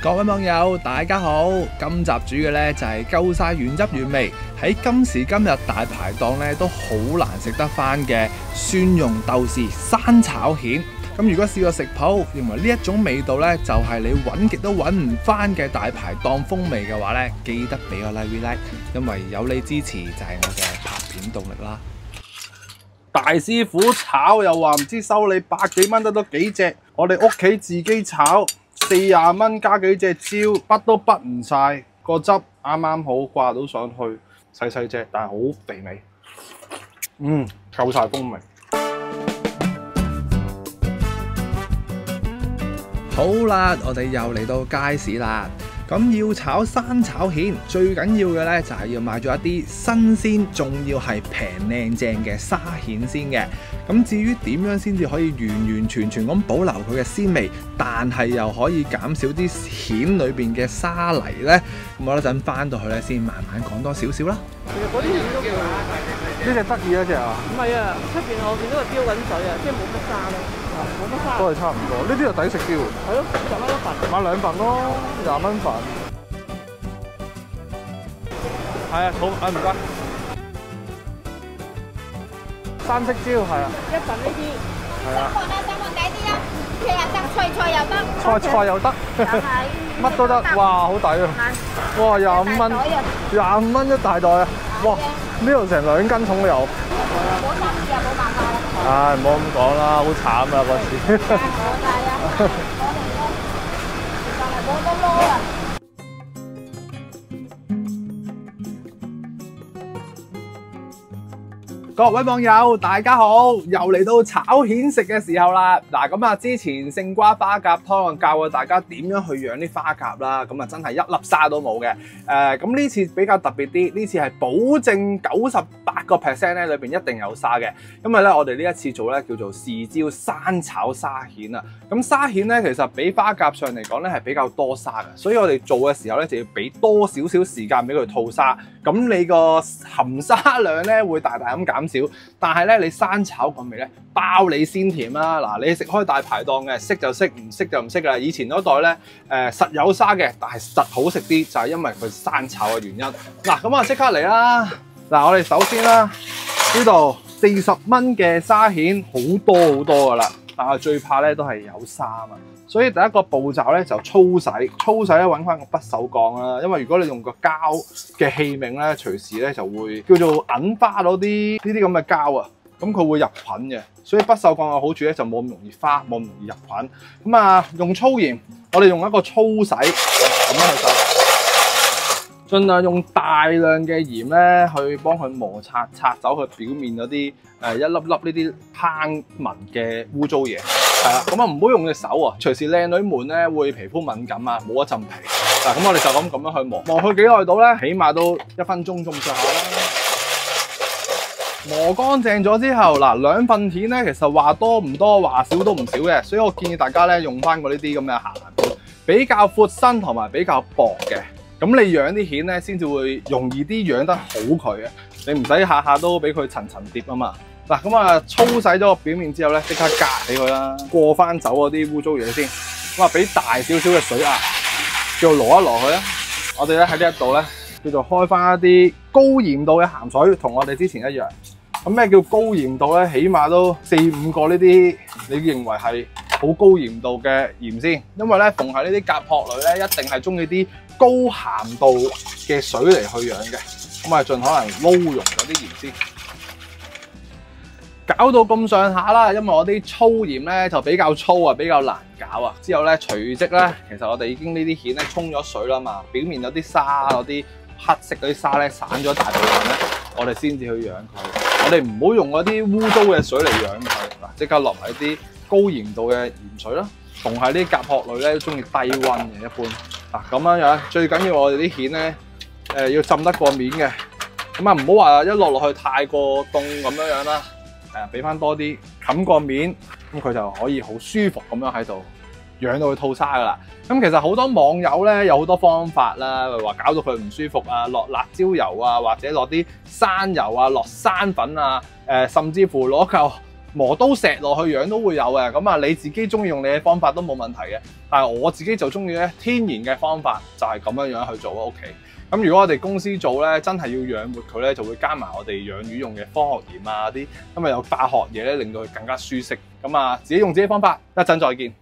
各位網友，大家好！今集煮嘅呢就係夠晒原汁原味，喺今時今日大排檔呢都好難食得翻嘅蒜蓉豆豉生炒蜆。咁如果試過食譜，認為呢一種味道呢就係你揾極都揾唔翻嘅大排檔風味嘅話呢，記得俾個 like， 因為有你支持就係我嘅拍片動力啦。大師傅炒又話唔知收你百幾蚊得多幾隻，我哋屋企自己炒40蚊加幾隻椒，筆都筆唔晒，個汁啱啱好掛到上去，細細隻但係好肥美，夠晒風味。好啦，我哋又嚟到街市啦。咁要炒生炒蜆，最緊要嘅呢就係要買咗一啲新鮮，仲要係平靚正嘅沙蜆先嘅。咁至於點樣先至可以完完全全咁保留佢嘅鮮味，但係又可以減少啲蜆裏邊嘅沙泥呢？咁我一陣翻到去呢，先慢慢講多少少啦。其實嗰啲蜆都幾好，呢隻得意一隻啊？唔係啊，出邊我見到佢飆緊水啊，即係冇乜沙咯，冇乜沙。都係差唔多，呢啲就抵食啲喎。係咯，10蚊一份，買2份咯，20蚊份。係啊，好，唔該。生色椒係啊，一份呢啲。係啊。三份抵啲啊，其實得菜又得，菜又得，乜都得，哇，好抵啊！哇，25蚊，25蚊一大袋啊！哇，呢度成2斤重都有。冇生意啊，冇辦法啦。唉，唔好咁講啦，好慘啊嗰次。冇晒啊！我哋咧就係冇得撈啊！各位網友，大家好，又嚟到炒蜆食嘅時候啦。嗱，咁啊，之前勝瓜花甲湯教過大家點樣去養啲花甲啦，咁啊真係一粒沙都冇嘅。咁呢次比較特別啲，呢次係保證98%咧裏邊一定有沙嘅。因為咧，我哋呢一次做咧叫做豉椒生炒沙蜆啊。咁沙蜆咧其實比花甲上嚟講咧係比較多沙嘅，所以我哋做嘅時候咧就要俾多少少時間俾佢吐沙。咁你個含沙量咧會大大咁減少，但係咧你生炒個味咧包你鮮甜啦。嗱，你食開大排檔嘅識就識，唔識就唔識啦。以前嗰代咧實有沙嘅，但係實好食啲，就係因為佢生炒嘅原因。嗱，咁啊即刻嚟啦！嗱，我哋首先啦，呢度40蚊嘅沙蜆好多好多噶啦，但係最怕咧都係有沙啊嘛。所以第一個步驟咧就粗洗，粗洗咧揾翻個不鏽鋼啦，因為如果你用個膠嘅器皿咧，隨時咧就會叫做銀花到啲呢啲咁嘅膠啊，咁佢會入菌嘅。所以不鏽鋼嘅好處咧就冇咁容易花，冇咁容易入菌。咁啊，用粗鹽，我哋用一個粗洗咁樣去洗，盡量用大量嘅鹽咧去幫佢摩擦，擦走佢表面嗰啲一粒粒呢啲坑紋嘅污糟嘢。係啦，咁啊唔好用隻手啊，隨時靚女們咧會皮膚敏感啊，冇一陣皮。嗱，咁我哋就咁樣去磨，磨佢幾耐到咧？起碼都1分鐘咁上下啦。磨乾淨咗之後，嗱2份蜆咧，其實話多唔多，話少都唔少嘅，所以我建議大家咧用翻過呢啲咁嘅鹹蘭盤，比較闊身同埋比較薄嘅。咁你養啲蜆咧，先至會容易啲養得好佢啊！你唔使下下都俾佢層層疊啊嘛。嗱，咁啊粗洗咗個表面之後咧，即刻隔起佢啦，過翻走嗰啲污糟嘢先。咁啊，俾大少少嘅水壓，叫攞一攞佢啦。我哋咧喺呢一度咧，叫做開翻一啲高鹽度嘅鹹水，同我哋之前一樣。咁咩叫高鹽度咧？起碼都4-5個呢啲，你認為係好高鹽度嘅鹽先。因為咧，逢係呢啲甲殼類咧，一定係中意啲高鹹度嘅水嚟去養嘅。咁啊，盡可能撈溶咗啲鹽先。搞到咁上下啦，因為我啲粗鹽咧就比較粗啊，比較難搞啊。之後咧隨即咧，其實我哋已經呢啲蜆咧沖咗水啦嘛，表面有啲沙，嗰啲黑色嗰啲沙咧散咗大部分咧，我哋先至去養佢。我哋唔好用嗰啲污糟嘅水嚟養佢，嗱，即刻落埋啲高鹽度嘅鹽水啦。逢係啲甲殼類咧都中意低溫嘅一般。嗱，咁樣樣，最緊要我哋啲蜆咧要浸得過面嘅，咁啊唔好話一落去太過凍咁樣樣啦。俾翻多啲冚個面，咁佢就可以好舒服咁樣喺度養到佢吐沙噶啦。咁其實好多網友咧有好多方法啦，話搞到佢唔舒服啊，落辣椒油啊，或者落啲生油啊，落生粉啊，甚至乎攞嚿磨刀石落去養都會有嘅。咁啊，你自己中意用你嘅方法都冇問題嘅。但係我自己就中意咧天然嘅方法，就係咁樣去做喺屋企。咁如果我哋公司做咧，真係要養活佢咧，就會加埋我哋養魚用嘅科學鹽啊啲，咁啊有化學嘢咧，令到佢更加舒適。咁啊，自己用自己方法，一陣再見。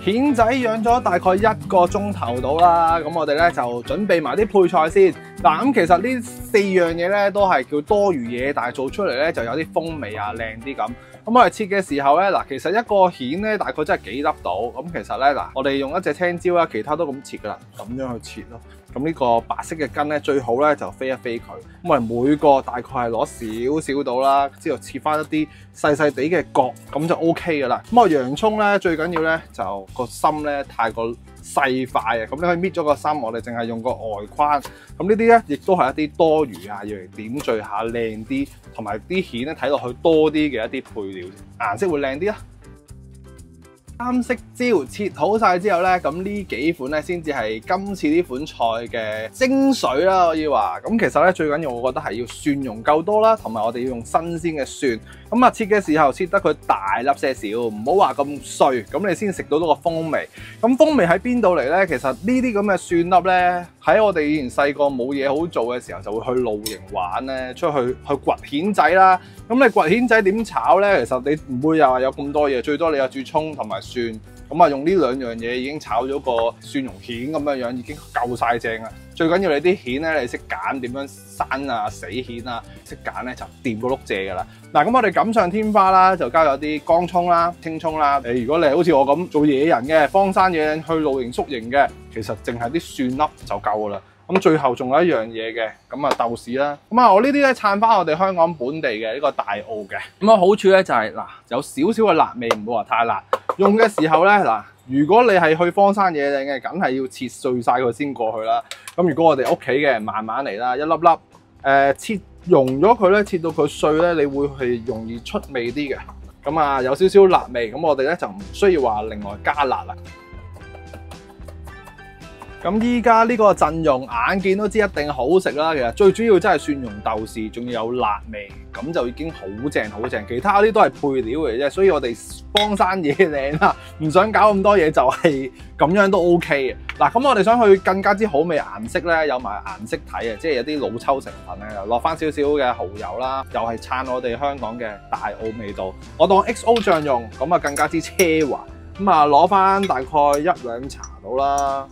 蜆仔養咗大概1個鐘頭到啦，咁我哋咧就準備埋啲配菜先。嗱，咁其實呢4樣嘢咧都係叫多餘嘢，但係做出嚟咧就有啲風味啊，靚啲咁。咁我哋切嘅時候咧，嗱，其實一個蜆咧大概真係幾粒到。咁其實咧，嗱，我哋用一隻青椒啦，其他都咁切噶啦，咁樣去切咯。咁呢個白色嘅根咧，最好咧就飛一飛佢。咁我哋每個大概係攞少少到啦，之後切翻一啲細細地嘅角，咁就 OK 噶啦。咁我洋葱咧最緊要咧就個心咧太過細塊啊，咁你可以搣咗個心，我哋淨係用個外框。咁呢啲咧亦都係一啲多餘啊，要嚟點綴下靚啲，同埋啲蜆咧睇落去多啲嘅一啲配料，顏色會靚啲啊。三色椒切好晒之後咧，咁呢幾款咧先至係今次呢款菜嘅精髓啦，可以話。咁其實咧最緊要，我覺得係要蒜蓉夠多啦，同埋我哋要用新鮮嘅蒜。咁啊切嘅時候切得佢大粒些少，唔好話咁碎，咁你先食到嗰個風味。咁風味喺邊度嚟咧？其實呢啲咁嘅蒜粒咧，喺我哋以前細個冇嘢好做嘅時候，就會去露營玩咧，出去掘蜆仔啦。咁你掘蜆仔點炒咧？其實你唔會又話有咁多嘢，最多你有煮葱同埋蒜，咁啊用呢2樣嘢已經炒咗個蒜蓉蜆咁樣樣，已經夠晒正啦。最緊要你啲蜆咧，你識揀點樣生啊、死蜆啊，識揀咧就掂個碌蔗噶啦。嗱，咁我哋錦上添花啦，就加咗啲乾葱啦、青葱啦。如果你係好似我咁做野人嘅，荒山野人去露營宿營嘅，其實淨係啲蒜粒就夠噶啦。咁最後仲有一樣嘢嘅，咁啊豆豉啦。咁啊我呢啲咧撐翻我哋香港本地嘅呢個大澳嘅。咁啊好處咧就係嗱，有少少嘅辣味，唔會話太辣。用嘅時候咧嗱，如果你係去荒山野嶺嘅，梗係要切碎晒佢先過去啦。咁如果我哋屋企嘅，慢慢嚟啦，一粒粒切溶咗佢咧，切到佢碎咧，你會係容易出味啲嘅。咁啊有少少辣味，咁我哋咧就唔需要話另外加辣啦。咁依家呢個陣容眼見都知一定好食啦，其實最主要真係蒜蓉豆豉，仲要有辣味，咁就已經好正好正。其他啲都係配料嚟啫，所以我哋荒山野嶺啦，唔想搞咁多嘢，就係咁樣都 OK 嘅。嗱，咁我哋想去更加之好味顏色咧，有埋顏色體啊，即係有啲老抽成分咧，落翻少少嘅蠔油啦，又係撐我哋香港嘅大澳味道。我當 XO 醬用，咁啊更加之奢華。咁啊攞翻大概1-2茶到啦。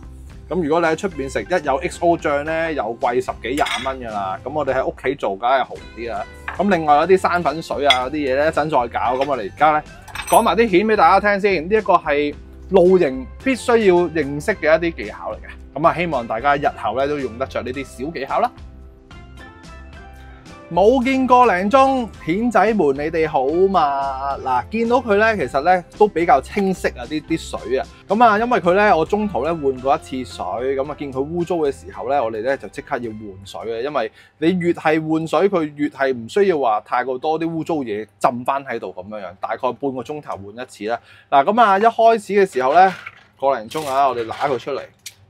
咁如果你喺出邊食，一有 XO 醬咧，又貴10幾20蚊噶啦。咁我哋喺屋企做，梗係好啲啦。咁另外有啲生粉水啊嗰啲嘢咧，一陣再搞。咁我哋而家咧講埋啲蜆俾大家聽先。呢一個係露營必須要認識嘅一啲技巧嚟嘅。咁啊，希望大家日後咧都用得着呢啲小技巧啦。冇見個零鐘，蜆仔們你哋好嘛？嗱，見到佢咧，其實咧都比較清晰啊啲水啊。咁啊，因為佢咧，我中途咧換過一次水，咁啊見佢污糟嘅時候咧，我哋咧就即刻要換水嘅。因為你越係換水，佢越係唔需要話太過多啲污糟嘢浸翻喺度咁樣樣。大概半個鐘頭換一次啦。嗱，咁啊一開始嘅時候咧，個零鐘啊，我哋揦佢出嚟。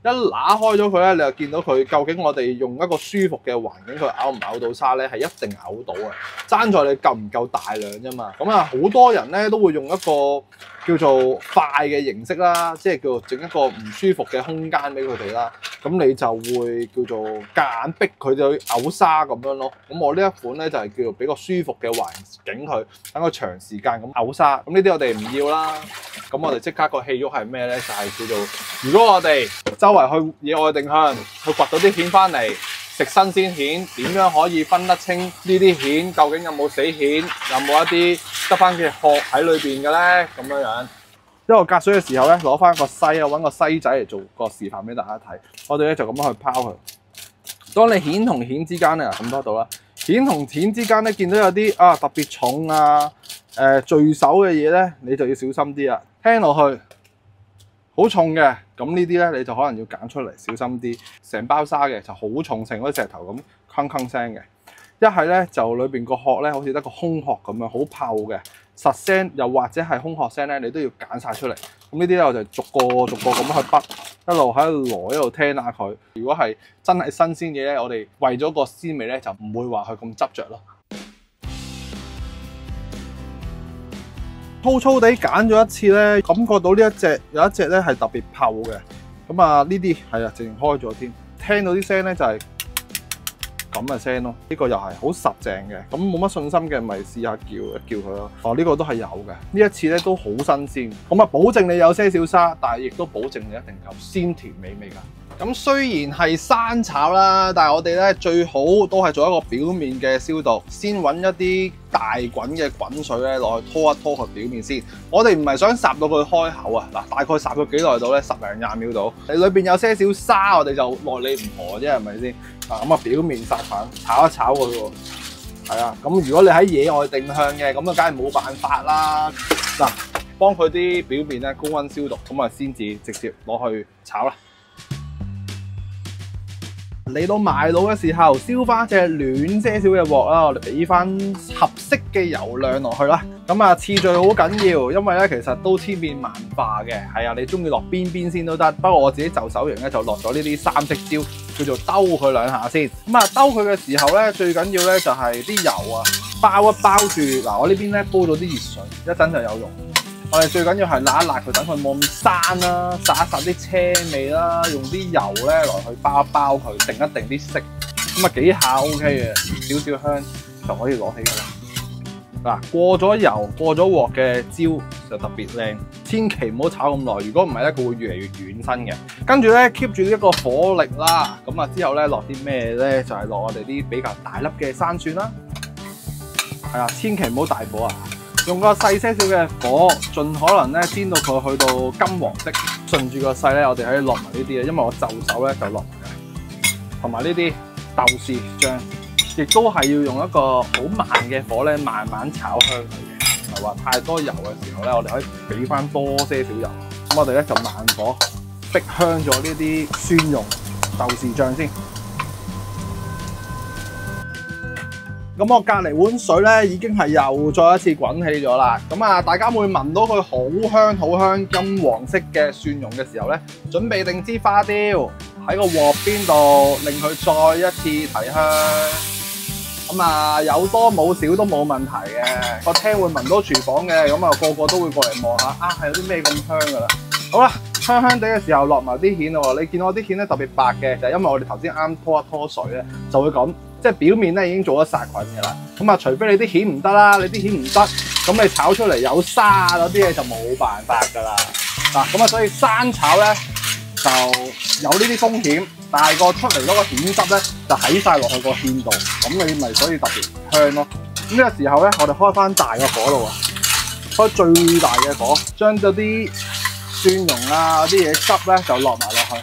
一揦開咗佢咧，你就見到佢究竟我哋用一個舒服嘅環境，佢咬唔咬到沙咧，係一定咬到嘅。爭在你夠唔夠大量啫嘛。咁啊，好多人咧都會用一個叫做快嘅形式啦，即係叫做整一個唔舒服嘅空間俾佢哋啦。咁你就會叫做夾硬逼佢哋去嘔沙咁樣咯。咁我呢一款咧就係叫做俾個舒服嘅環境佢，等佢長時間咁嘔沙。咁呢啲我哋唔要啦。咁我哋即刻個戲肉係咩咧？就係叫做如果我哋周圍去野外定向，去掘到啲蜆翻嚟食新鮮蜆，點樣可以分得清呢啲蜆究竟有冇死蜆，有冇一啲得翻嘅殼喺裏邊嘅咧？咁樣樣，因為我隔水嘅時候咧，攞翻個篩啊，揾個篩仔嚟做個示範俾大家睇。我哋咧就咁樣去拋佢。當你蜆同蜆之間咧，咁多度啦，蜆同蜆之間咧見到有啲特別重啊聚手嘅嘢咧，你就要小心啲啦。聽落去好重嘅，咁呢啲咧你就可能要揀出嚟小心啲。成包沙嘅就好重，成嗰啲石頭咁鏗鏗聲嘅。一係咧就裏邊個殼咧好似得個空殼咁樣，好泡嘅實聲，又或者係空殼聲咧，你都要揀晒出嚟。咁呢啲咧我就逐個咁去筆，一路喺度攞，一路聽下佢。如果係真係新鮮嘢咧，我哋為咗個鮮味咧，就唔會話佢咁執着咯。粗粗地揀咗一次咧，感覺到呢一隻有一隻咧係特別透嘅。咁啊，呢啲係啊，直情開咗添，聽到啲聲咧就係咁嘅聲咯。呢個又係好實淨嘅，咁冇乜信心嘅咪試下叫一叫佢咯。哦，呢個都係有嘅，呢一次咧都好新鮮。咁啊，保證你有些少沙，但係亦都保證你一定有鮮甜美味㗎。咁雖然係生炒啦，但係我哋咧最好都係做一個表面嘅消毒，先揾一啲大滾嘅滾水咧落去拖一拖佢表面先。我哋唔係想烚到佢開口啊，嗱，大概烚佢幾耐到咧？10零20秒到。你裏邊有些少沙，我哋就耐你唔何啫，係咪先？啊，咁啊表面殺菌，炒一炒佢喎。係啊，咁如果你喺野外定向嘅，咁啊梗係冇辦法啦。嗱，幫佢啲表面咧高溫消毒，咁啊先至直接攞去炒啦。嚟到埋腦嘅時候，燒翻隻暖些少嘅鑊啦，我哋俾翻合適嘅油量落去啦。咁啊，次序好緊要，因為咧其實都千變萬化嘅。係啊，你中意落邊先都得。不過我自己就手型咧就落咗呢啲三色椒，叫做兜佢兩下先。咁啊，兜佢嘅時候咧，最緊要咧就係啲油啊包一包住。嗱，我呢邊咧煲咗啲熱水，一陣就有用。我哋最緊要係辣一辣佢，等佢冇咁生啦，殺一殺啲車味啦，用啲油咧落去包一包佢，定一定啲色，咁啊幾下 OK 嘅，少少香就可以攞起㗎啦。嗱，過咗油過咗鑊嘅椒就特別靚，千祈唔好炒咁耐，如果唔係咧佢會越嚟越軟身嘅。跟住咧 keep 住一個火力啦，咁啊之後咧落啲咩咧？就係落我哋啲比較大粒嘅生蒜啦。係啊，千祈唔好大火啊！用個細些少嘅火，盡可能咧煎到佢去到金黃色。順住個勢咧，我哋可以落埋呢啲嘅，因為我就手咧就落埋嘅，同埋呢啲豆豉醬，亦都係要用一個好慢嘅火咧，慢慢炒香佢嘅。唔係話太多油嘅時候咧，我哋可以俾翻多些少油。咁我哋咧就慢火逼香咗呢啲蒜蓉豆豉醬先。咁我隔離碗水咧已經係又再一次滾起咗啦。咁啊，大家會聞到佢好香金黃色嘅蒜蓉嘅時候咧，準備定支花雕喺個鑊邊度，令佢再一次提香。咁啊，有多冇少都冇問題嘅。個廳會聞到廚房嘅，咁啊個個都會過嚟望下，啊係有啲咩咁香㗎啦。好啦，香香地嘅時候落埋啲蜆咯。你見到我啲蜆咧特別白嘅，就係因為我哋頭先啱拖一拖水咧，就會咁。即係表面咧已經做咗殺菌嘅啦，咁啊除非你啲蜆唔得啦，你啲蜆唔得，咁你炒出嚟有沙嗰啲嘢就冇辦法㗎啦。嗱，咁啊所以生炒咧就有呢啲風險，但係個出嚟嗰個蜆汁咧就喺晒落去個蜆度，咁你咪所以特別香咯。咁呢個時候咧，我哋開翻大嘅火度啊，開最大嘅火，將嗰啲蒜蓉啊嗰啲嘢汁咧就落埋落去。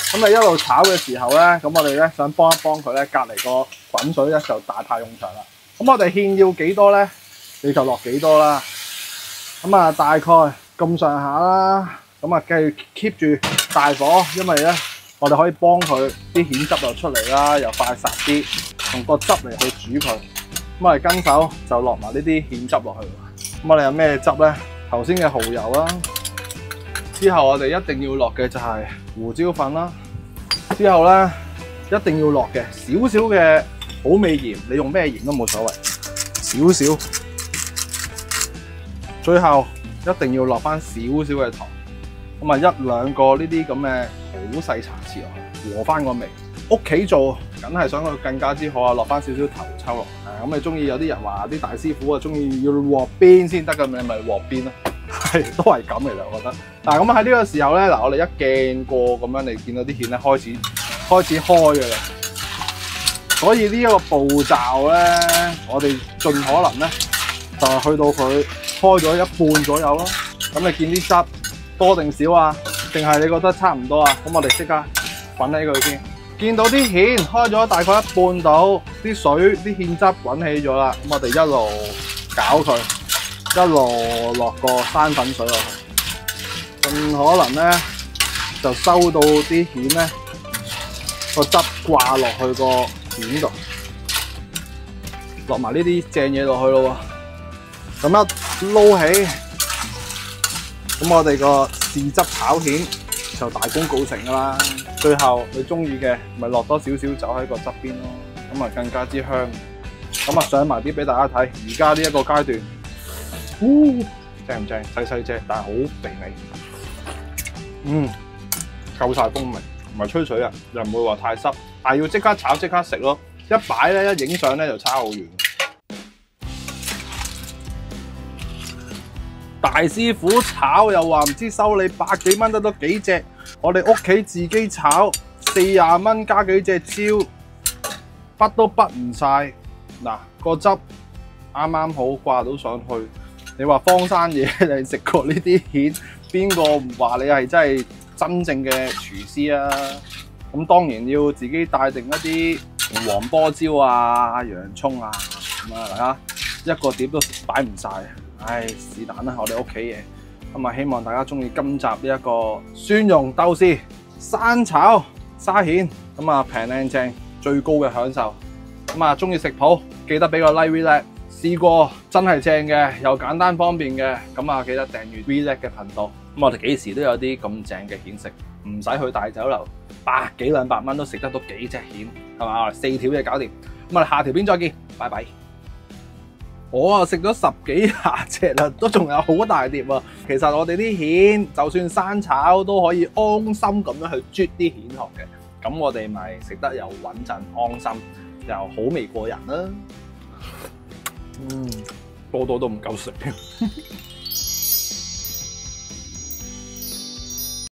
咁你一路炒嘅時候咧，咁我哋咧想幫一幫佢咧，隔離個滾水咧就大派用場啦。咁我哋芡要幾多咧，你就落幾多啦。咁啊，大概咁上下啦。咁啊，繼續 keep 住大火，因為咧我哋可以幫佢啲蜆汁又出嚟啦，又快殺啲，用個汁嚟去煮佢。咁我哋跟手就落埋呢啲蜆汁落去。咁我哋有咩汁咧？頭先嘅蠔油啦。之後我哋一定要落嘅就係胡椒粉啦。之後咧一定要落嘅少少嘅好味鹽，你用咩鹽都冇所謂，少少。最後一定要落翻少少嘅糖，咁啊1、2個呢啲咁嘅好細茶匙落去，和翻個味。屋企做梗係想佢更加之好啊，落翻少少頭抽落。咁你中意有啲人話啲大師傅啊，中意要鑊邊先得㗎，你咪鑊邊咯。係都係咁嘅，我覺得。嗱，咁喺呢個時候咧，嗱，我哋一鏡過咁樣，你見到啲蜆咧開始開嘅啦。所以呢一個步驟咧，我哋盡可能咧就係去到佢開咗一半左右咯。咁你見啲汁多定少啊？定係你覺得差唔多啊？咁我哋即刻滾起佢先。見到啲蜆開咗大概一半到，啲水啲蜆汁滾起咗啦。咁我哋一路攪佢。一路落個生粉水落去，盡可能咧就收到啲蜆咧個汁掛落去個蜆度，落埋呢啲正嘢落去咯喎。咁一撈起，咁我哋個豉汁炒蜆就大功告成㗎啦。最後你中意嘅咪落多少少酒喺個側邊咯，咁啊更加之香。咁啊上埋啲俾大家睇，而家呢一個階段。正唔正？細細隻，但係好肥美。夠晒風味，唔係吹水啊，又唔會話太濕，但係要即刻炒即刻食咯。一擺咧，一影相咧就差好遠。大師傅炒又話唔知收你100幾蚊得多幾隻，我哋屋企自己炒40蚊加幾隻椒，筆都筆唔晒。嗱，個汁啱啱好掛到上去。你話荒山野你食過呢啲蜆，邊個唔話你係真係真正嘅廚師啊？咁當然要自己帶定一啲黃菠椒啊、洋葱啊，咁啊大家一個碟都擺唔晒。唉，是但啦，我哋屋企嘢。咁啊，希望大家中意今集呢一個蒜蓉豆豉生炒沙蜆，咁啊平靚正，最高嘅享受。咁啊，中意食譜記得俾個 like relax。試過真係正嘅，又簡單方便嘅，咁啊記得訂閱 relax 嘅頻道。咁我哋幾時都有啲咁正嘅蜆食，唔使去大酒樓，100幾200蚊都食得到幾隻蜆，係嘛？我哋4條嘢搞掂。咁我哋下條片再見，拜拜。我啊食咗10幾20隻啦，都仲有好大碟啊！其實我哋啲蜆就算生炒都可以安心咁樣去啜啲蜆殼嘅，咁我哋咪食得又穩陣安心，又好味過人啦。多多都唔夠食。